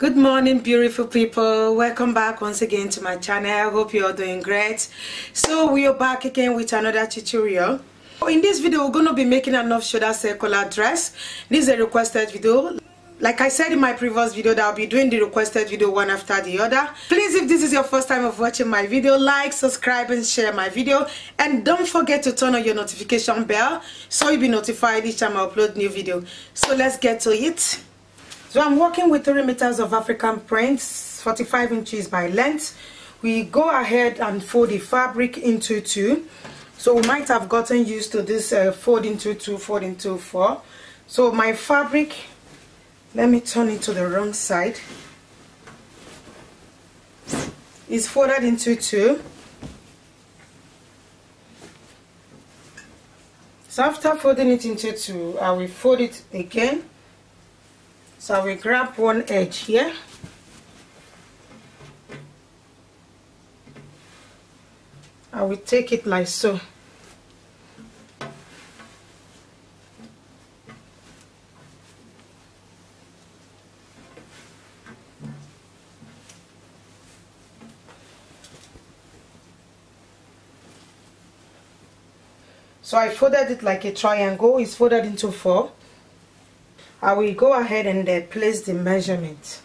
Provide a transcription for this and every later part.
Good morning, beautiful people. Welcome back once again to my channel. I hope you're doing great. So we are back again with another tutorial. In this video, we're going to be making an off-shoulder circular dress. This is a requested video. Like I said in my previous video, that I'll be doing the requested video one after the other. Please, if this is your first time of watching my video, like, subscribe and share my video, and don't forget to turn on your notification bell so you'll be notified each time I upload new video. So let's get to it. So I'm working with 3 meters of African prints, 45 inches by length. We go ahead and fold the fabric into 2. So we might have gotten used to this fold into 2, fold into 4. So my fabric, let me turn it to the wrong side, is folded into 2. So after folding it into 2, I will fold it again. So I will grab one edge here. I will take it like so. So I folded it like a triangle. It's folded into 4. I will go ahead and place the measurement.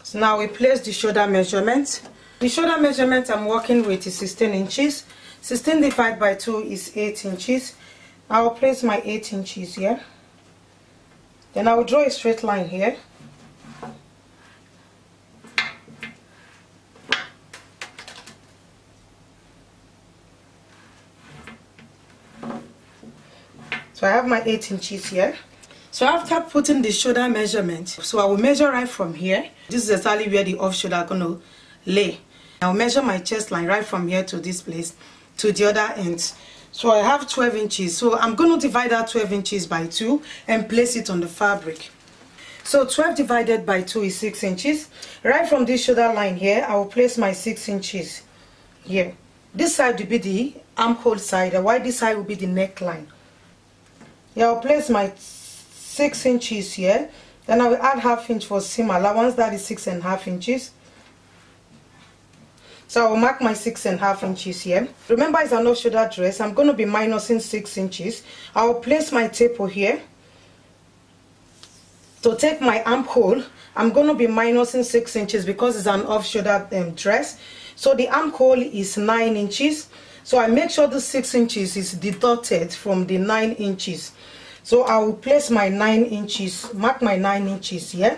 So now we place the shoulder measurement. The shoulder measurement I'm working with is 16 inches. 16 divided by 2 is 8 inches. I will place my 8 inches here. Then I will draw a straight line here. So I have my 8 inches here. So after putting the shoulder measurement, so I will measure right from here. This is exactly where the off shoulder going to lay. I'll measure my chest line right from here to this place to the other end. So I have 12 inches. So I'm going to divide that 12 inches by 2 and place it on the fabric. So 12 divided by 2 is 6 inches. Right from this shoulder line here, I will place my 6 inches here. This side will be the armhole side, while this side will be the neckline. Yeah, I'll place my 6 inches here. Then I will add ½ inch for seam allowance. That is 6.5 inches. So I will mark my 6.5 inches here. Remember, it's an off-shoulder dress. I'm going to be minusing 6 inches. I will place my taper here. To take my armhole, I'm going to be minusing 6 inches because it's an off-shoulder dress. So the armhole is 9 inches. So I make sure the 6 inches is deducted from the 9 inches. So I will place my 9 inches, mark my 9 inches here.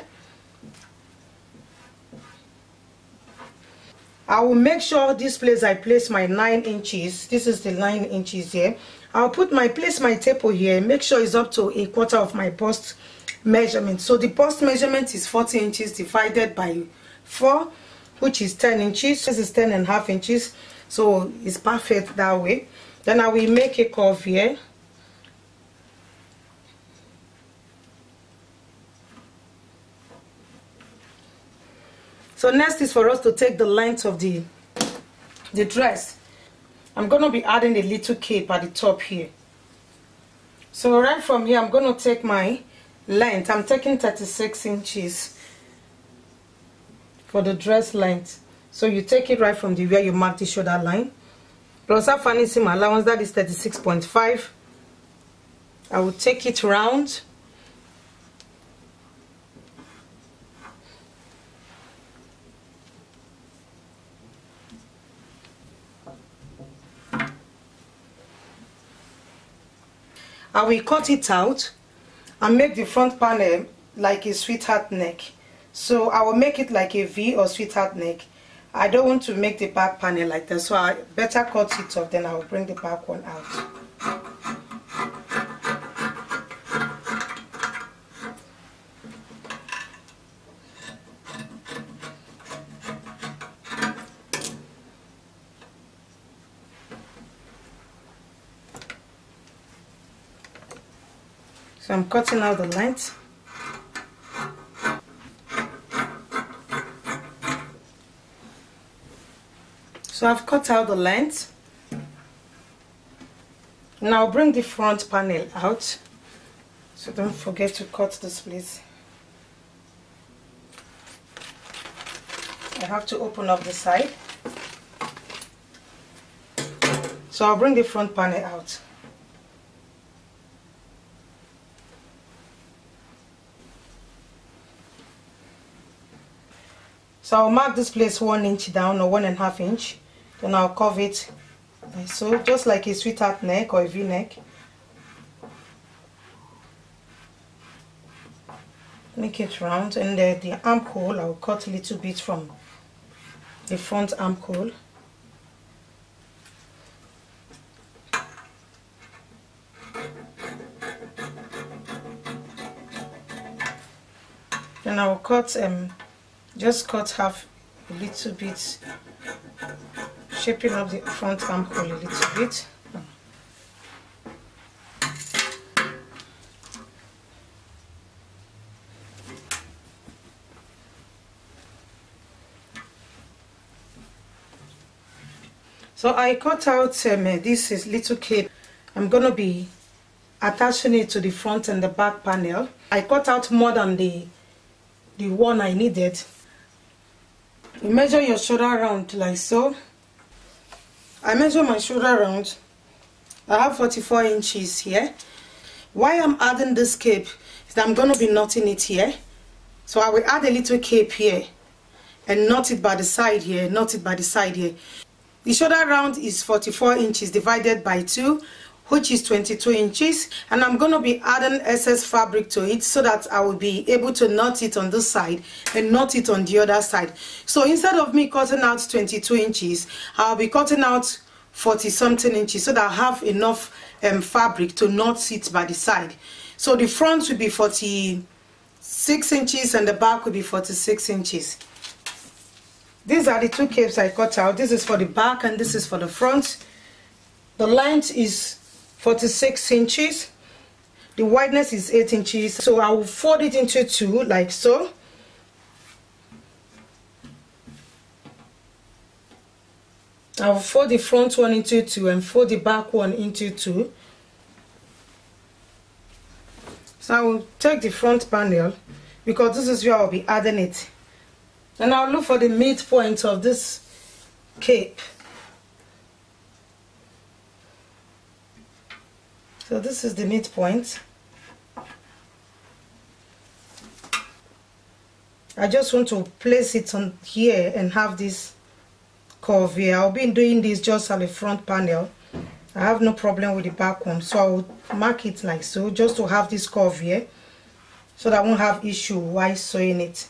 I will make sure this place I place my 9 inches. This is the 9 inches here. I'll place my taper here. Make sure it's up to 1/4 of my bust measurement. So the bust measurement is 40 inches divided by 4, which is 10 inches. This is 10.5 inches. So it's perfect that way. Then I will make a curve here. So next is for us to take the length of the dress. I'm going to be adding a little cape at the top here. So right from here, I'm going to take my length. I'm taking 36 inches for the dress length. So you take it right from the where you mark the shoulder line. Plus half an inch seam allowance, that is 36.5. I will take it round. I will cut it out and make the front panel like a sweetheart neck. So I will make it like a V or sweetheart neck. I don't want to make the back panel like that, so I better cut it off, then I will bring the back one out. So I'm cutting out the length. So I've cut out the length. Now bring the front panel out. So don't forget to cut this, please. I have to open up the side. So I'll bring the front panel out. So I'll mark this place 1 inch down or 1.5 inch. Then I'll curve it like so, just like a sweetheart neck or a V-neck. Make it round, and the armhole I'll cut a little bit from the front armhole. Then I'll cut just cut half a little bit, shaping up the front armhole a little bit. So I cut out this is little cape. I'm gonna be attaching it to the front and the back panel. I cut out more than the one I needed. You measure your shoulder round like so. I measure my shoulder round. I have 44 inches here. Why I'm adding this cape is that I'm gonna be knotting it here. So I will add a little cape here and knot it by the side here, knot it by the side here. The shoulder round is 44 inches divided by 2, which is 22 inches, and I'm going to be adding excess fabric to it so that I will be able to knot it on this side and knot it on the other side. So instead of me cutting out 22 inches, I'll be cutting out 40 something inches so that I have enough fabric to knot it by the side. So the front will be 46 inches and the back will be 46 inches. These are the 2 capes I cut out. This is for the back and this is for the front. The length is 46 inches. The wideness is 8 inches. So I will fold it into 2 like so. I will fold the front one into 2 and fold the back one into 2. So I will take the front panel because this is where I'll be adding it. And I'll look for the midpoint of this cape. So this is the midpoint. I just want to place it on here and have this curve here. I'll be doing this just on the front panel. I have no problem with the back one, so I will mark it like so, just to have this curve here, so that I won't have issue while sewing it.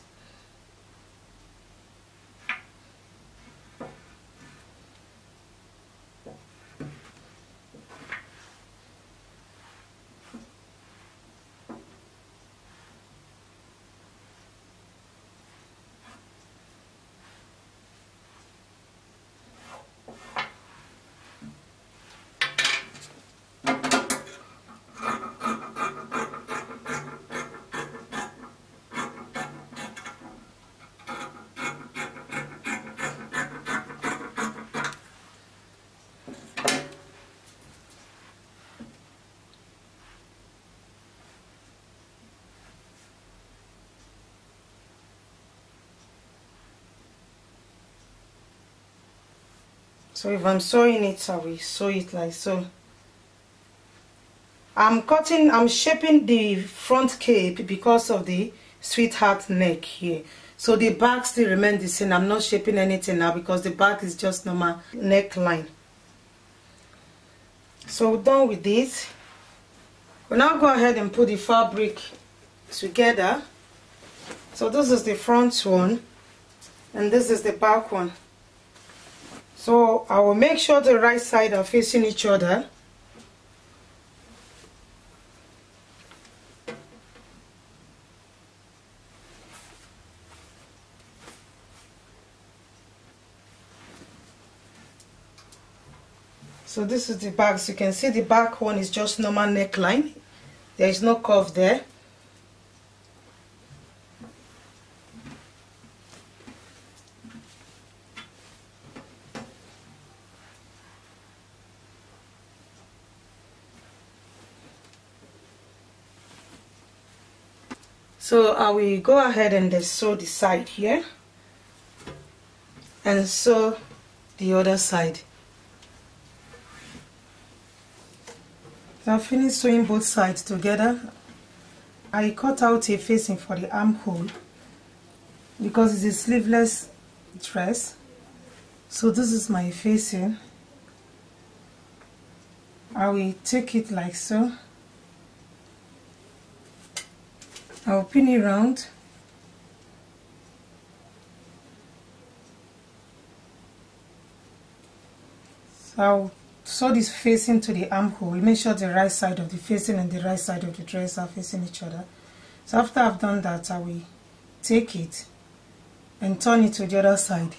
So if I'm sewing it, I will sew it like so. I'm shaping the front cape because of the sweetheart neck here. So the back still remains the same. I'm not shaping anything now because the back is just normal neckline. So we're done with this. We'll now go ahead and put the fabric together. So this is the front one and this is the back one. So I will make sure the right side are facing each other. So this is the back. So you can see the back one is just normal neckline. There is no curve there. So I will go ahead and sew the side here. and sew the other side. So I've finished sewing both sides together. I cut out a facing for the armhole because it's a sleeveless dress. So this is my facing. I will take it like so. I will pin it round. So I'll sew this facing to the armhole. Make sure the right side of the facing and the right side of the dress are facing each other. So after I've done that, I will take it and turn it to the other side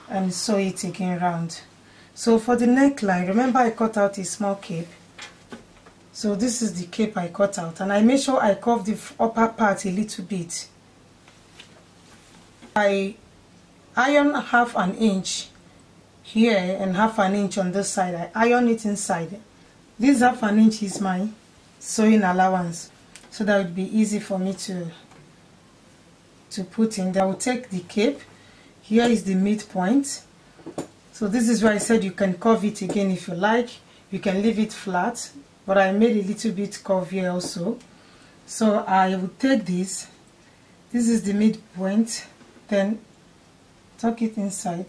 and sew it again round. So for the neckline, remember I cut out a small cape. So this is the cape I cut out, and I made sure I curve the upper part a little bit. I iron 1/2 inch here and 1/2 inch on this side. I iron it inside. This 1/2 inch is my sewing allowance, so that would be easy for me to put in. I will take the cape. Here is the midpoint. So this is where I said you can curve it again if you like. You can leave it flat, but I made a little bit curve here also. So I will take this. This is the midpoint. Then tuck it inside.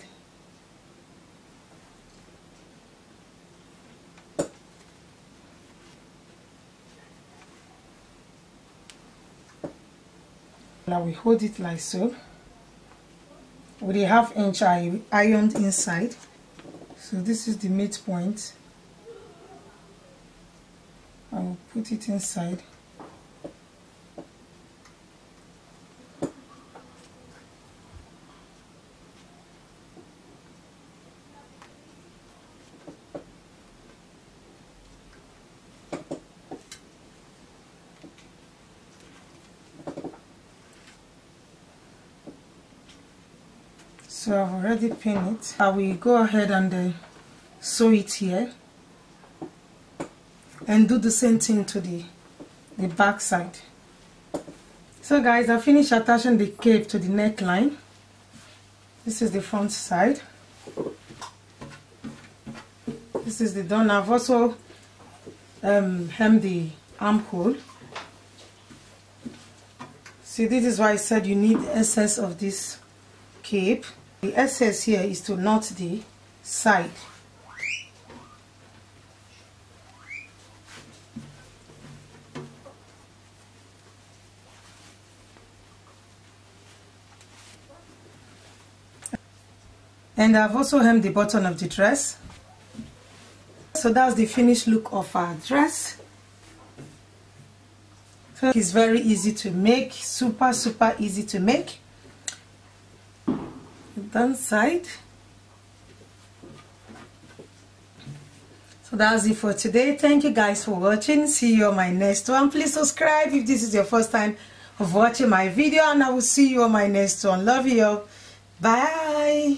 Now we hold it like so. With a 1/2 inch I ironed inside. So this is the midpoint. I will put it inside. So I've already pinned it. I will go ahead and sew it here and do the same thing to the back side. So guys, I finished attaching the cape to the neckline. This is the front side. This is the done. I've also hemmed the armhole. See, this is why I said you need excess of this cape. The excess here is to knot the side. And I've also hemmed the button of the dress. So that's the finished look of our dress. So it's very easy to make, super easy to make. Done side. So that's it for today. Thank you guys for watching. See you on my next one. Please subscribe if this is your first time of watching my video, and I will see you on my next one. Love you all. Bye.